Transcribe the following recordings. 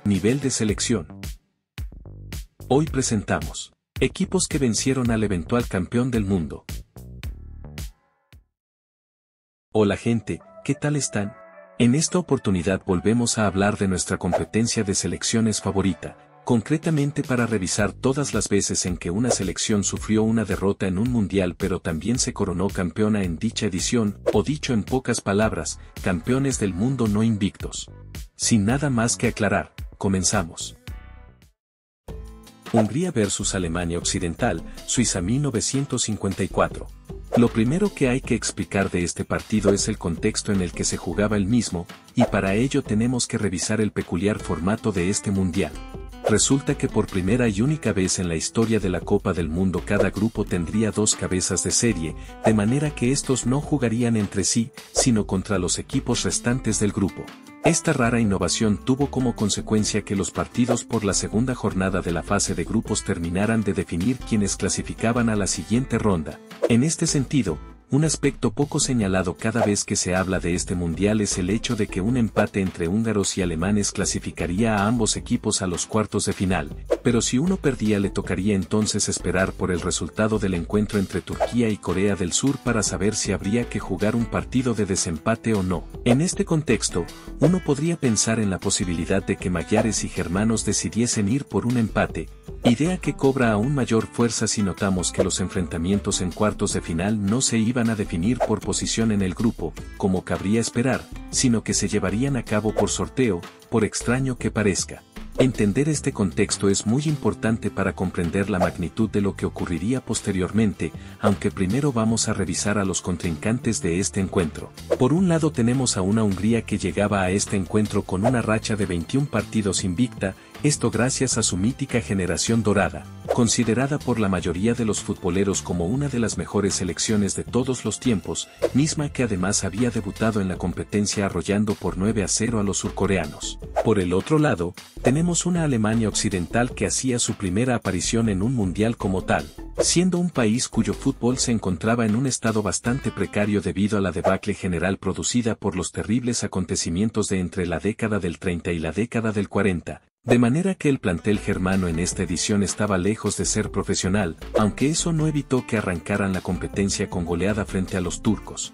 Nivel de selección. Hoy presentamos equipos que vencieron al eventual campeón del mundo. Hola gente, ¿qué tal están? En esta oportunidad volvemos a hablar de nuestra competencia de selecciones favorita, concretamente para revisar todas las veces en que una selección sufrió una derrota en un mundial pero también se coronó campeona en dicha edición, o dicho en pocas palabras, campeones del mundo no invictos. Sin nada más que aclarar, comenzamos. Hungría versus Alemania Occidental, Suiza 1954. Lo primero que hay que explicar de este partido es el contexto en el que se jugaba el mismo, y para ello tenemos que revisar el peculiar formato de este mundial. Resulta que por primera y única vez en la historia de la Copa del Mundo cada grupo tendría dos cabezas de serie, de manera que estos no jugarían entre sí, sino contra los equipos restantes del grupo. Esta rara innovación tuvo como consecuencia que los partidos por la segunda jornada de la fase de grupos terminaran de definir quienes clasificaban a la siguiente ronda. En este sentido, un aspecto poco señalado cada vez que se habla de este mundial es el hecho de que un empate entre húngaros y alemanes clasificaría a ambos equipos a los cuartos de final, pero si uno perdía le tocaría entonces esperar por el resultado del encuentro entre Turquía y Corea del Sur para saber si habría que jugar un partido de desempate o no. En este contexto, uno podría pensar en la posibilidad de que magyares y germanos decidiesen ir por un empate, idea que cobra aún mayor fuerza si notamos que los enfrentamientos en cuartos de final no se iban a definir por posición en el grupo, como cabría esperar, sino que se llevarían a cabo por sorteo, por extraño que parezca. Entender este contexto es muy importante para comprender la magnitud de lo que ocurriría posteriormente, aunque primero vamos a revisar a los contrincantes de este encuentro. Por un lado tenemos a una Hungría que llegaba a este encuentro con una racha de 21 partidos invicta, esto gracias a su mítica generación dorada, considerada por la mayoría de los futboleros como una de las mejores selecciones de todos los tiempos, misma que además había debutado en la competencia arrollando por 9-0 a los surcoreanos. Por el otro lado, tenemos una Alemania Occidental que hacía su primera aparición en un mundial como tal, siendo un país cuyo fútbol se encontraba en un estado bastante precario debido a la debacle general producida por los terribles acontecimientos de entre la década del 30 y la década del 40. De manera que el plantel germano en esta edición estaba lejos de ser profesional, aunque eso no evitó que arrancaran la competencia con goleada frente a los turcos.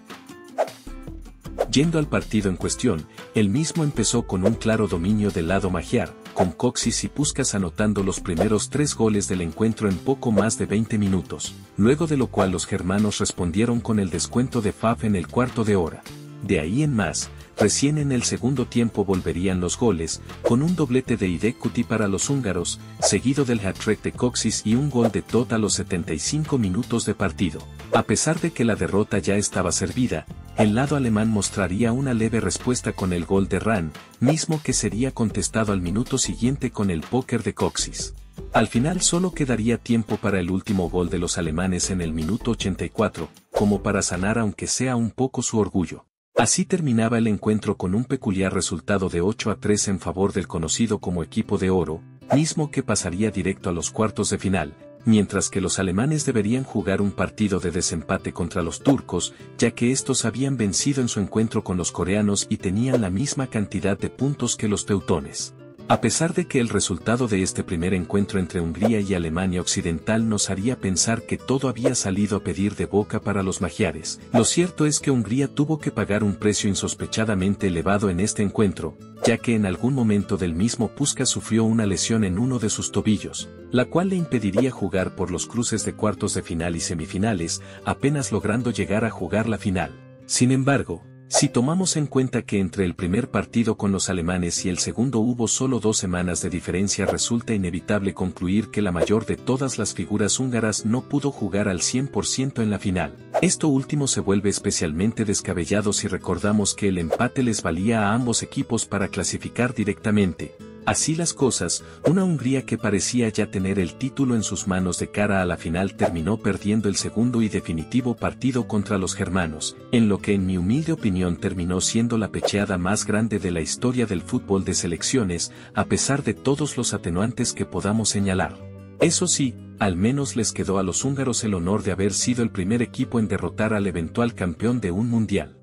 Yendo al partido en cuestión, el mismo empezó con un claro dominio del lado magiar, con Kocsis y Puskás anotando los primeros 3 goles del encuentro en poco más de 20 minutos, luego de lo cual los germanos respondieron con el descuento de Pfaff en el cuarto de hora. De ahí en más, recién en el segundo tiempo volverían los goles, con un doblete de Idekuti para los húngaros, seguido del hat-trick de Kocsis y un gol de Toth a los 75 minutos de partido. A pesar de que la derrota ya estaba servida, el lado alemán mostraría una leve respuesta con el gol de Rahn, mismo que sería contestado al minuto siguiente con el póker de Kocsis. Al final solo quedaría tiempo para el último gol de los alemanes en el minuto 84, como para sanar aunque sea un poco su orgullo. Así terminaba el encuentro con un peculiar resultado de 8-3 en favor del conocido como equipo de oro, mismo que pasaría directo a los cuartos de final, mientras que los alemanes deberían jugar un partido de desempate contra los turcos, ya que estos habían vencido en su encuentro con los coreanos y tenían la misma cantidad de puntos que los teutones. A pesar de que el resultado de este primer encuentro entre Hungría y Alemania Occidental nos haría pensar que todo había salido a pedir de boca para los magiares, lo cierto es que Hungría tuvo que pagar un precio insospechadamente elevado en este encuentro, ya que en algún momento del mismo Puskás sufrió una lesión en uno de sus tobillos, la cual le impediría jugar por los cruces de cuartos de final y semifinales, apenas logrando llegar a jugar la final. Sin embargo, si tomamos en cuenta que entre el primer partido con los alemanes y el segundo hubo solo 2 semanas de diferencia, resulta inevitable concluir que la mayor de todas las figuras húngaras no pudo jugar al 100% en la final. Esto último se vuelve especialmente descabellado si recordamos que el empate les valía a ambos equipos para clasificar directamente. Así las cosas, una Hungría que parecía ya tener el título en sus manos de cara a la final terminó perdiendo el segundo y definitivo partido contra los germanos, en lo que en mi humilde opinión terminó siendo la pecheada más grande de la historia del fútbol de selecciones, a pesar de todos los atenuantes que podamos señalar. Eso sí, al menos les quedó a los húngaros el honor de haber sido el primer equipo en derrotar al eventual campeón de un mundial.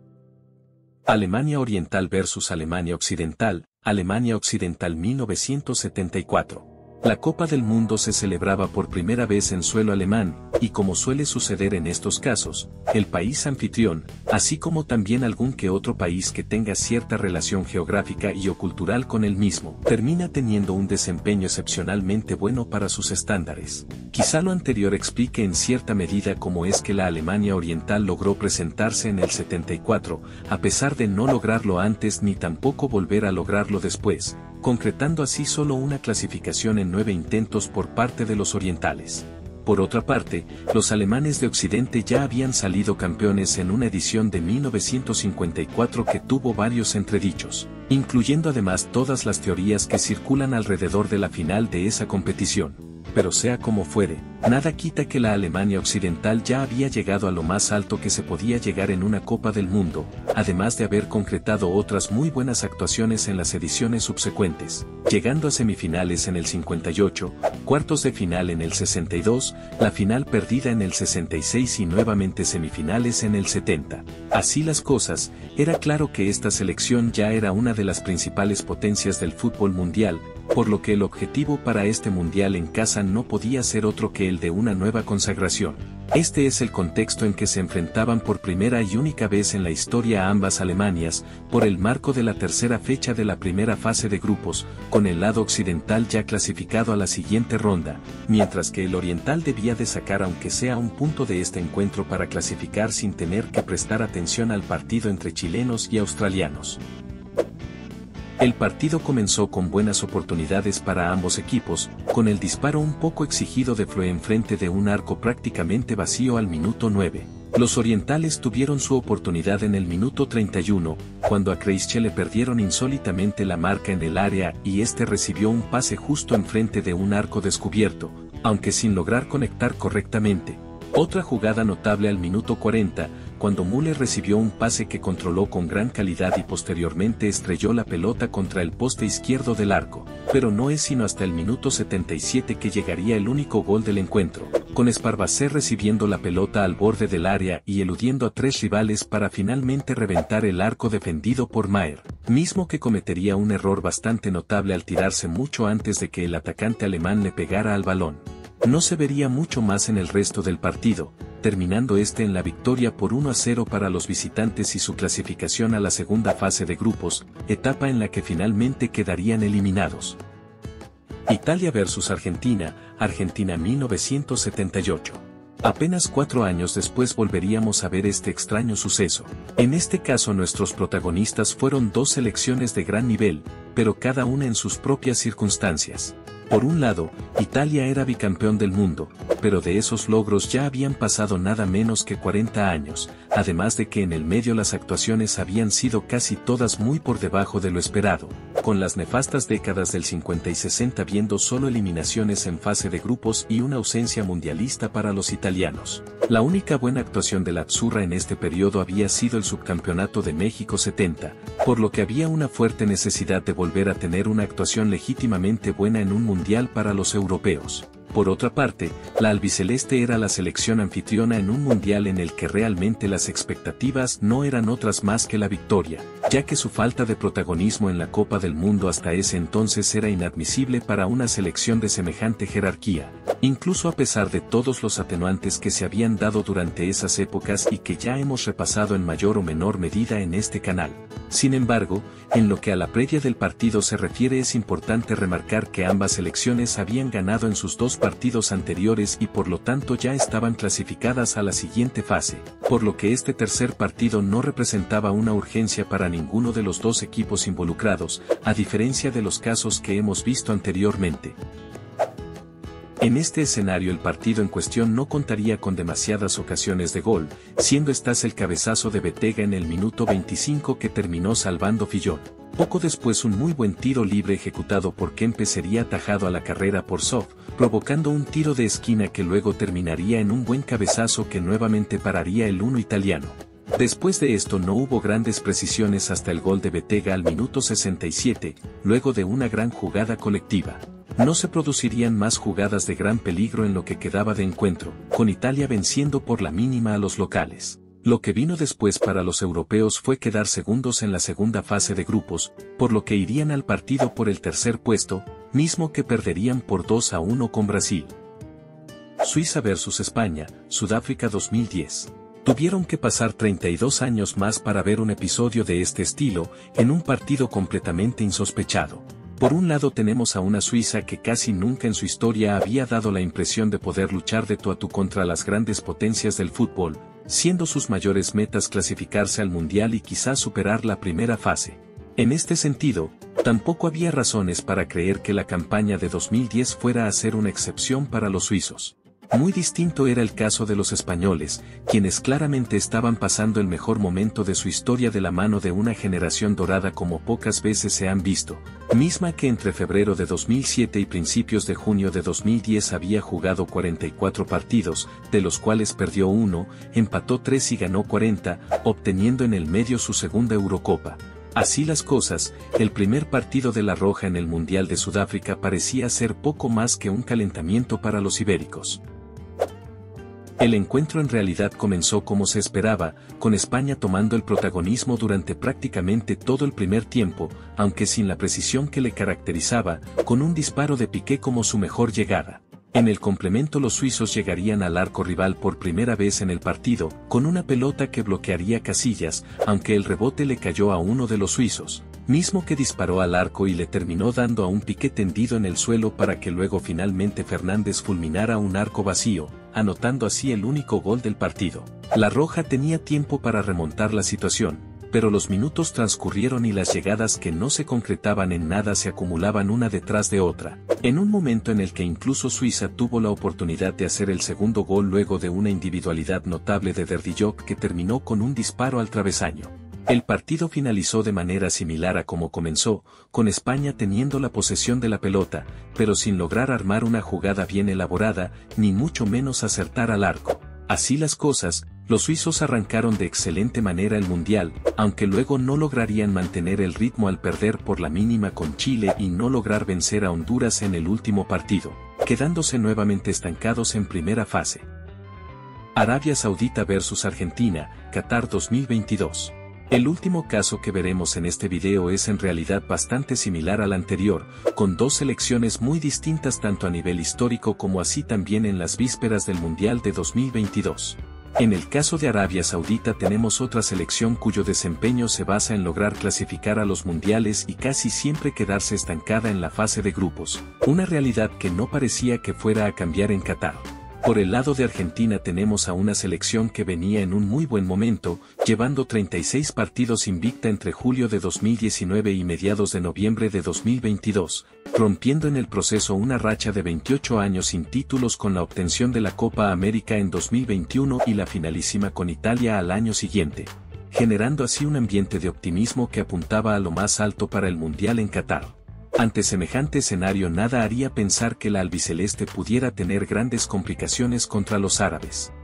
Alemania Oriental versus Alemania Occidental, Alemania Occidental 1974. La Copa del Mundo se celebraba por primera vez en suelo alemán, y como suele suceder en estos casos, el país anfitrión, así como también algún que otro país que tenga cierta relación geográfica y o cultural con el mismo, termina teniendo un desempeño excepcionalmente bueno para sus estándares. Quizá lo anterior explique en cierta medida cómo es que la Alemania Oriental logró presentarse en el 74, a pesar de no lograrlo antes ni tampoco volver a lograrlo después, concretando así solo una clasificación en 9 intentos por parte de los orientales. Por otra parte, los alemanes de Occidente ya habían salido campeones en una edición de 1954 que tuvo varios entredichos, incluyendo además todas las teorías que circulan alrededor de la final de esa competición. Pero sea como fuere, nada quita que la Alemania Occidental ya había llegado a lo más alto que se podía llegar en una Copa del Mundo, además de haber concretado otras muy buenas actuaciones en las ediciones subsecuentes, llegando a semifinales en el 58, cuartos de final en el 62, la final perdida en el 66 y nuevamente semifinales en el 70. Así las cosas, era claro que esta selección ya era una de las principales potencias del fútbol mundial, por lo que el objetivo para este mundial en casa no podía ser otro que el de una nueva consagración. Este es el contexto en que se enfrentaban por primera y única vez en la historia ambas Alemanias, por el marco de la tercera fecha de la primera fase de grupos, con el lado occidental ya clasificado a la siguiente ronda, mientras que el oriental debía de sacar aunque sea un punto de este encuentro para clasificar sin tener que prestar atención al partido entre chilenos y australianos. El partido comenzó con buenas oportunidades para ambos equipos, con el disparo un poco exigido de Flöe enfrente de un arco prácticamente vacío al minuto 9. Los orientales tuvieron su oportunidad en el minuto 31, cuando a Krejci le perdieron insólitamente la marca en el área y este recibió un pase justo enfrente de un arco descubierto, aunque sin lograr conectar correctamente. Otra jugada notable al minuto 40, cuando Müller recibió un pase que controló con gran calidad y posteriormente estrelló la pelota contra el poste izquierdo del arco, pero no es sino hasta el minuto 77 que llegaría el único gol del encuentro, con Sparvase recibiendo la pelota al borde del área y eludiendo a 3 rivales para finalmente reventar el arco defendido por Maier, mismo que cometería un error bastante notable al tirarse mucho antes de que el atacante alemán le pegara al balón. No se vería mucho más en el resto del partido, terminando este en la victoria por 1-0 para los visitantes y su clasificación a la segunda fase de grupos, etapa en la que finalmente quedarían eliminados. Italia vs Argentina, Argentina 1978. Apenas 4 años después volveríamos a ver este extraño suceso. En este caso nuestros protagonistas fueron dos selecciones de gran nivel, pero cada una en sus propias circunstancias. Por un lado, Italia era bicampeón del mundo, pero de esos logros ya habían pasado nada menos que 40 años, además de que en el medio las actuaciones habían sido casi todas muy por debajo de lo esperado, con las nefastas décadas del 50 y 60 viendo solo eliminaciones en fase de grupos y una ausencia mundialista para los italianos. La única buena actuación de la Azzurra en este periodo había sido el subcampeonato de México 70, por lo que había una fuerte necesidad de volver a tener una actuación legítimamente buena en un mundial para los europeos. Por otra parte, la albiceleste era la selección anfitriona en un mundial en el que realmente las expectativas no eran otras más que la victoria, ya que su falta de protagonismo en la Copa del Mundo hasta ese entonces era inadmisible para una selección de semejante jerarquía, incluso a pesar de todos los atenuantes que se habían dado durante esas épocas y que ya hemos repasado en mayor o menor medida en este canal. Sin embargo, en lo que a la previa del partido se refiere es importante remarcar que ambas selecciones habían ganado en sus dos partidos anteriores y por lo tanto ya estaban clasificadas a la siguiente fase, por lo que este tercer partido no representaba una urgencia para ninguno de los dos equipos involucrados, a diferencia de los casos que hemos visto anteriormente. En este escenario el partido en cuestión no contaría con demasiadas ocasiones de gol, siendo estas el cabezazo de Bettega en el minuto 25 que terminó salvando Fillon. Poco después un muy buen tiro libre ejecutado por Kempes sería atajado a la carrera por Zoff, provocando un tiro de esquina que luego terminaría en un buen cabezazo que nuevamente pararía el 1 italiano. Después de esto no hubo grandes precisiones hasta el gol de Bettega al minuto 67, luego de una gran jugada colectiva. No se producirían más jugadas de gran peligro en lo que quedaba de encuentro, con Italia venciendo por la mínima a los locales. Lo que vino después para los europeos fue quedar segundos en la segunda fase de grupos, por lo que irían al partido por el tercer puesto, mismo que perderían por 2-1 con Brasil. Suiza vs España, Sudáfrica 2010. Tuvieron que pasar 32 años más para ver un episodio de este estilo, en un partido completamente insospechado. Por un lado tenemos a una Suiza que casi nunca en su historia había dado la impresión de poder luchar de tú a tú contra las grandes potencias del fútbol, siendo sus mayores metas clasificarse al Mundial y quizás superar la primera fase. En este sentido, tampoco había razones para creer que la campaña de 2010 fuera a ser una excepción para los suizos. Muy distinto era el caso de los españoles, quienes claramente estaban pasando el mejor momento de su historia de la mano de una generación dorada como pocas veces se han visto, misma que entre febrero de 2007 y principios de junio de 2010 había jugado 44 partidos, de los cuales perdió 1, empató 3 y ganó 40, obteniendo en el medio su segunda Eurocopa. Así las cosas, el primer partido de la Roja en el Mundial de Sudáfrica parecía ser poco más que un calentamiento para los ibéricos. El encuentro en realidad comenzó como se esperaba, con España tomando el protagonismo durante prácticamente todo el primer tiempo, aunque sin la precisión que le caracterizaba, con un disparo de Piqué como su mejor llegada. En el complemento los suizos llegarían al arco rival por primera vez en el partido, con una pelota que bloquearía Casillas, aunque el rebote le cayó a uno de los suizos, mismo que disparó al arco y le terminó dando a un Piqué tendido en el suelo para que luego finalmente Fernández fulminara un arco vacío, anotando así el único gol del partido. La Roja tenía tiempo para remontar la situación, pero los minutos transcurrieron y las llegadas que no se concretaban en nada se acumulaban una detrás de otra, en un momento en el que incluso Suiza tuvo la oportunidad de hacer el segundo gol luego de una individualidad notable de Derdijok que terminó con un disparo al travesaño. El partido finalizó de manera similar a como comenzó, con España teniendo la posesión de la pelota, pero sin lograr armar una jugada bien elaborada, ni mucho menos acertar al arco. Así las cosas, los suizos arrancaron de excelente manera el Mundial, aunque luego no lograrían mantener el ritmo al perder por la mínima con Chile y no lograr vencer a Honduras en el último partido, quedándose nuevamente estancados en primera fase. Arabia Saudita vs Argentina, Qatar 2022. El último caso que veremos en este video es en realidad bastante similar al anterior, con dos selecciones muy distintas tanto a nivel histórico como así también en las vísperas del Mundial de 2022. En el caso de Arabia Saudita tenemos otra selección cuyo desempeño se basa en lograr clasificar a los mundiales y casi siempre quedarse estancada en la fase de grupos, una realidad que no parecía que fuera a cambiar en Qatar. Por el lado de Argentina tenemos a una selección que venía en un muy buen momento, llevando 36 partidos invicta entre julio de 2019 y mediados de noviembre de 2022, rompiendo en el proceso una racha de 28 años sin títulos con la obtención de la Copa América en 2021 y la finalísima con Italia al año siguiente, generando así un ambiente de optimismo que apuntaba a lo más alto para el Mundial en Qatar. Ante semejante escenario nada haría pensar que la albiceleste pudiera tener grandes complicaciones contra los árabes.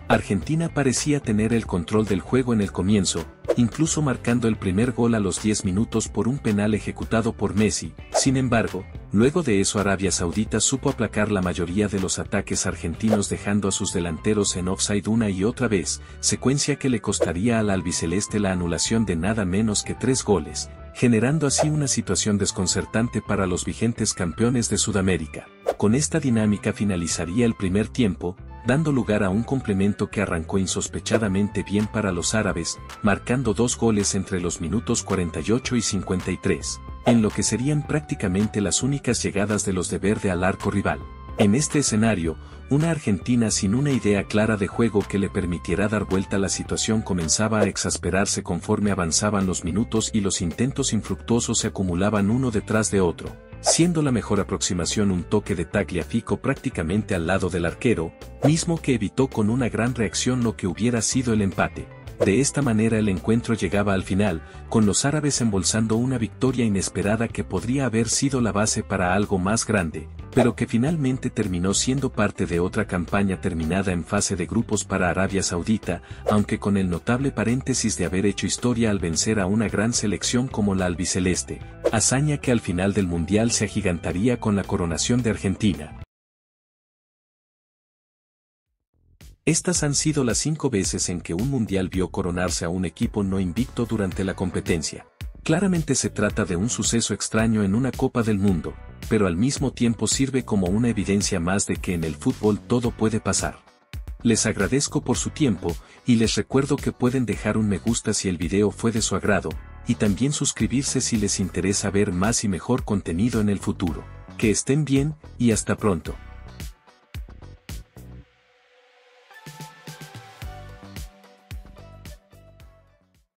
Argentina parecía tener el control del juego en el comienzo, incluso marcando el primer gol a los 10 minutos por un penal ejecutado por Messi. Sin embargo, luego de eso Arabia Saudita supo aplacar la mayoría de los ataques argentinos dejando a sus delanteros en offside una y otra vez, secuencia que le costaría a la albiceleste la anulación de nada menos que 3 goles, generando así una situación desconcertante para los vigentes campeones de Sudamérica. Con esta dinámica finalizaría el primer tiempo, dando lugar a un complemento que arrancó insospechadamente bien para los árabes, marcando 2 goles entre los minutos 48 y 53, en lo que serían prácticamente las únicas llegadas de los de verde al arco rival. En este escenario, una Argentina sin una idea clara de juego que le permitiera dar vuelta a la situación comenzaba a exasperarse conforme avanzaban los minutos y los intentos infructuosos se acumulaban uno detrás de otro, siendo la mejor aproximación un toque de Tagliafico prácticamente al lado del arquero, mismo que evitó con una gran reacción lo que hubiera sido el empate. De esta manera el encuentro llegaba al final, con los árabes embolsando una victoria inesperada que podría haber sido la base para algo más grande, pero que finalmente terminó siendo parte de otra campaña terminada en fase de grupos para Arabia Saudita, aunque con el notable paréntesis de haber hecho historia al vencer a una gran selección como la albiceleste, hazaña que al final del Mundial se agigantaría con la coronación de Argentina. Estas han sido las 5 veces en que un mundial vio coronarse a un equipo no invicto durante la competencia. Claramente se trata de un suceso extraño en una Copa del Mundo, pero al mismo tiempo sirve como una evidencia más de que en el fútbol todo puede pasar. Les agradezco por su tiempo, y les recuerdo que pueden dejar un me gusta si el video fue de su agrado, y también suscribirse si les interesa ver más y mejor contenido en el futuro. Que estén bien, y hasta pronto.